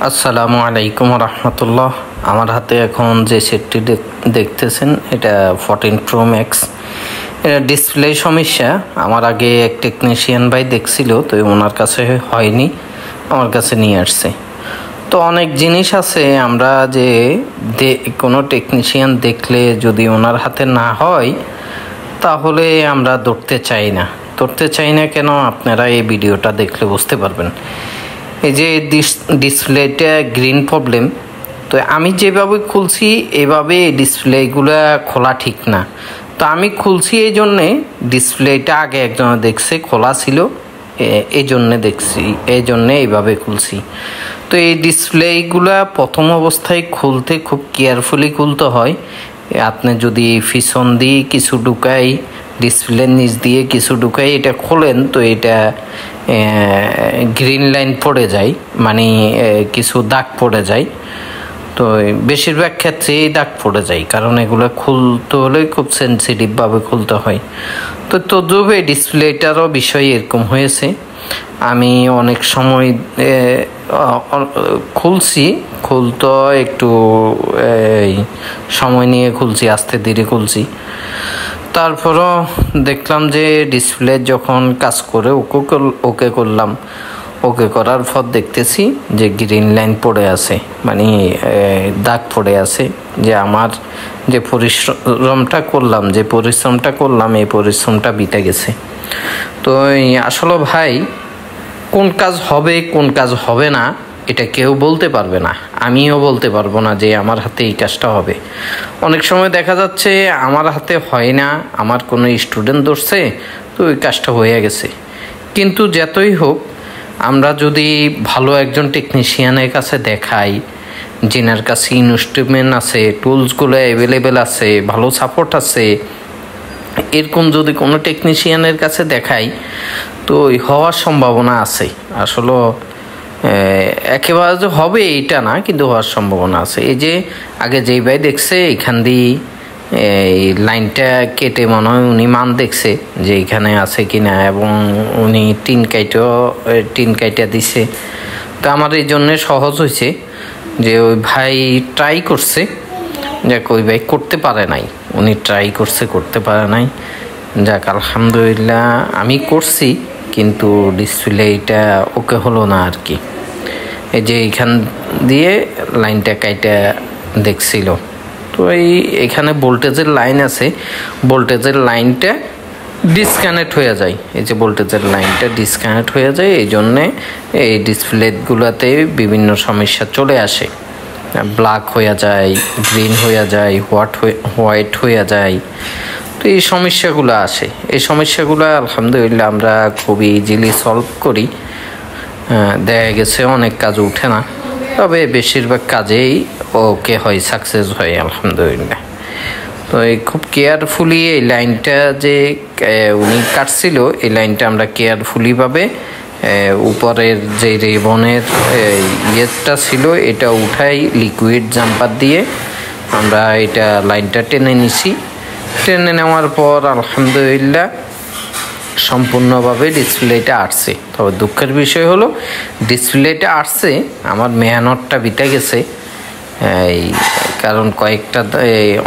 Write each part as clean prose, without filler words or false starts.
আসসালামু আলাইকুম রহমতুল্লাহ। আমার হাতে এখন যে সেটটি দেখতেছেন এটা 14 প্রো ম্যাক্স। এটা ডিসপ্লে সমস্যা। আমার আগে এক টেকনিশিয়ান ভাই দেখছিল, তো ওনার কাছে হয়নি, আমার কাছে নিয়ে আসছে। তো অনেক জিনিস আছে আমরা যে কোনো টেকনিশিয়ান দেখলে যদি ওনার হাতে না হয় তাহলে আমরা ধরতে চাই না কেন, আপনারা এই ভিডিওটা দেখলে বুঝতে পারবেন। এই যে ডিসপ্লেটা গ্রিন প্রবলেম, তো আমি যেভাবে খুলছি এভাবে ডিসপ্লেগুলো খোলা ঠিক না। তো আমি খুলছি এই জন্যে, ডিসপ্লেটা আগে একজন দেখছে খোলা ছিল, এই জন্যে এইভাবে খুলছি। তো এই ডিসপ্লেগুলা প্রথম অবস্থায় খুলতে খুব কেয়ারফুলি খুলতে হয়। আপনি যদি পিছন দিয়ে কিছু ঢুকাই, ডিসপ্লের নিচ দিয়ে কিছু ঢুকাই এটা খোলেন, তো এটা গ্রিন লাইন পড়ে যায়, মানে কিছু দাগ পড়ে যায়। তো বেশিরভাগ ক্ষেত্রে এই দাগ পড়ে যায়, কারণ এগুলো খুলতে হলে খুব সেন্সিটিভভাবে খুলতে হয়। তো তদ্রুপে ডিসপ্লেটারও বিষয় এরকম হয়েছে। আমি অনেক সময় খুলতে একটু সময় নিয়ে খুলছি, আস্তে ধীরে খুলছি। তারপরও দেখলাম যে ডিসপ্লে যখন কাজ করে ওকে করলাম, ওকে করার পর দেখতেছি যে গ্রিন লাইন পড়ে আছে, মানে দাগ পড়ে আছে, যে আমার যে পরিশ্রমটা করলাম এই পরিশ্রমটা বিতে গেছে। তো আসলে ভাই, কোন কাজ হবে কোন কাজ হবে না এটা কেউ বলতে পারবে না, আমিও বলতে পারবো না যে আমার হাতে এই কাজটা হবে। অনেক সময় দেখা যাচ্ছে আমার হাতে হয় না, আমার কোনো স্টুডেন্ট ধরছে, তো ওই কাজটা হয়ে গেছে। কিন্তু যতই হোক, আমরা যদি ভালো একজন টেকনিশিয়ানের কাছে দেখাই, যেনার কাছে ইনস্ট্রুমেন্ট আছে, টুলসগুলো অ্যাভেলেবেল আছে, ভালো সাপোর্ট আছে, এরকম যদি কোনো টেকনিশিয়ানের কাছে দেখাই তো হওয়ার সম্ভাবনা আছে। আসলে একেবারে যে হবে এইটা না, কিন্তু হওয়ার সম্ভাবনা আছে। এই যে আগে যেই ভাই দেখছে এখান দিয়ে এই লাইনটা কেটে মনে হয় উনি মান দেখছে যে এখানে আছে কিনা, এবং উনি টিন কাইটা দিছে। তো আমার এই জন্যে সহজ হয়েছে যে ওই ভাই ট্রাই করছে, যাক ওই ভাই করতে পারে নাই, উনি ট্রাই করছে করতে পারে নাই, যাক আলহামদুলিল্লাহ আমি করছি, কিন্তু ডিসপ্লেটা ওকে হলো না আর কি। এই যে এইখান দিয়ে লাইনটা কাইটা দেখছিল, তো এখানে ভোল্টেজের লাইন আছে, ভোল্টেজের লাইনটা ডিসকানেক্ট হয়ে যায়, এই যে ভোল্টেজের লাইনটা ডিসকানেক্ট হয়ে যায়, এই জন্যে এই ডিসপ্লেগুলোতে বিভিন্ন সমস্যা চলে আসে, ব্ল্যাক হয়ে যায়, গ্রিন হয়ে যায়, হোয়াইট হয়ে যায়। তো এই সমস্যাগুলো আসে, এই সমস্যাগুলো আলহামদুলিল্লাহ আমরা খুবই ইজিলি সলভ করি। দেখা গেছে অনেক কাজ উঠে না, তবে বেশিরভাগ কাজেই ওকে হয়, সাকসেস হয় আলহামদুলিল্লাহ। তো এই খুব কেয়ারফুলি এই লাইনটা যে উনি কাটছিল, এই লাইনটা আমরা কেয়ারফুলিভাবে উপরের যে রিবনের ইয়েটা ছিল এটা উঠাই লিকুইড জাম্পার দিয়ে আমরা এটা লাইনটা টেনে নিছি। টেনে নেওয়ার পর আলহামদুলিল্লাহ সম্পূর্ণভাবে ডিসপ্লেটা আসছে। তবে দুঃখের বিষয় হলো ডিসপ্লেটা আসছে, আমার মেহনতটা বিতে গেছে, কারণ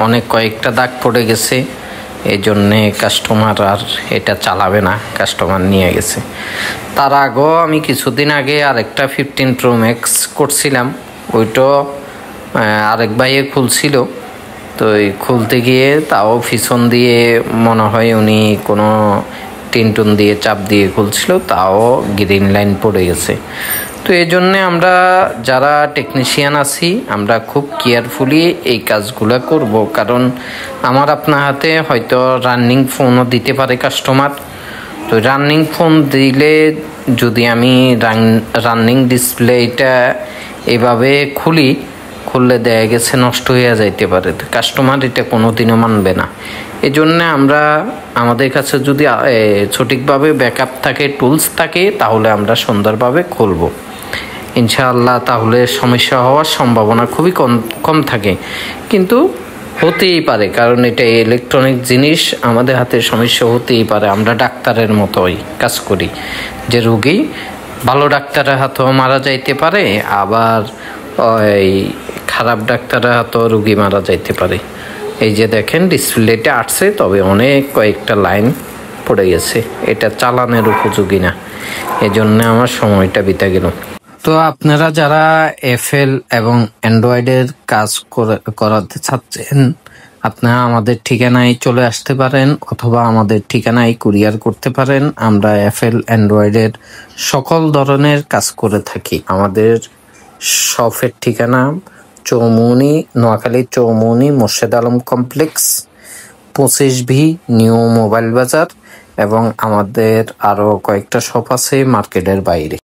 অনেক কয়েকটা দাগ পড়ে গেছে, এই জন্যে কাস্টমার আর এটা চালাবে না, কাস্টমার নিয়ে গেছে। তার আগেও আমি কিছুদিন আগে আরেকটা 15 প্রো ম্যাক্স করছিলাম, ওইটাও আরেক ভাইয়ে খুলছিল। তো খুলতে গিয়ে তাও পিছন দিয়ে মনে হয় উনি কোনো টিনটুন দিয়ে চাপ দিয়ে খুলছিল, তাও গ্রিন লাইন পড়ে গেছে। তো এই জন্যে আমরা যারা টেকনিশিয়ান আছি আমরা খুব কেয়ারফুলি এই কাজগুলো করব, কারণ আমার আপনার হাতে হয়তো রানিং ফোনও দিতে পারে কাস্টমার। তো রানিং ফোন দিলে যদি আমি রানিং ডিসপ্লেটা এভাবে খুললে দেখা গেছে নষ্ট হয়ে যাইতে পারে, তো কাস্টমার এটা কোনোদিনও মানবে না। এই জন্যে আমরা আমাদের কাছে যদি সঠিকভাবে ব্যাকআপ থাকে, টুলস থাকে, তাহলে আমরা সুন্দরভাবে খুলব ইনশাআল্লাহ। তাহলে সমস্যা হওয়ার সম্ভাবনা খুবই কম থাকে, কিন্তু হতেই পারে, কারণ এটা ইলেকট্রনিক জিনিস, আমাদের হাতে সমস্যা হতেই পারে। আমরা ডাক্তারের মতোই কাজ করি, যে রোগী ভালো ডাক্তারের হাতেও মারা যাইতে পারে, আবার ওই খারাপ ডাক্তারের হাতেও রুগী মারা যাইতে পারে। এই যে দেখেন ডিসপ্লেটা আসছে, তবে অনেক কয়েকটা লাইন পড়ে গেছে, এটা চালানের উপযোগী না, এজন্য আমার সময়টা বিতে গেল। তো আপনারা যারা এফএল এবং অ্যান্ড্রয়েডের কাজ করাতে চাচ্ছেন, আপনারা আমাদের ঠিকানায় চলে আসতে পারেন, অথবা আমাদের ঠিকানায় কুরিয়ার করতে পারেন। আমরা এফএল অ্যান্ড্রয়েডের সকল ধরনের কাজ করে থাকি। আমাদের শপের ঠিকানা Chaumuhani, Noakhali Chaumuhani Morshed Alam complex, 25B new mobile Bazar, এবং আমাদের আরও কয়েকটা শপ আছে মার্কেটের বাইরে।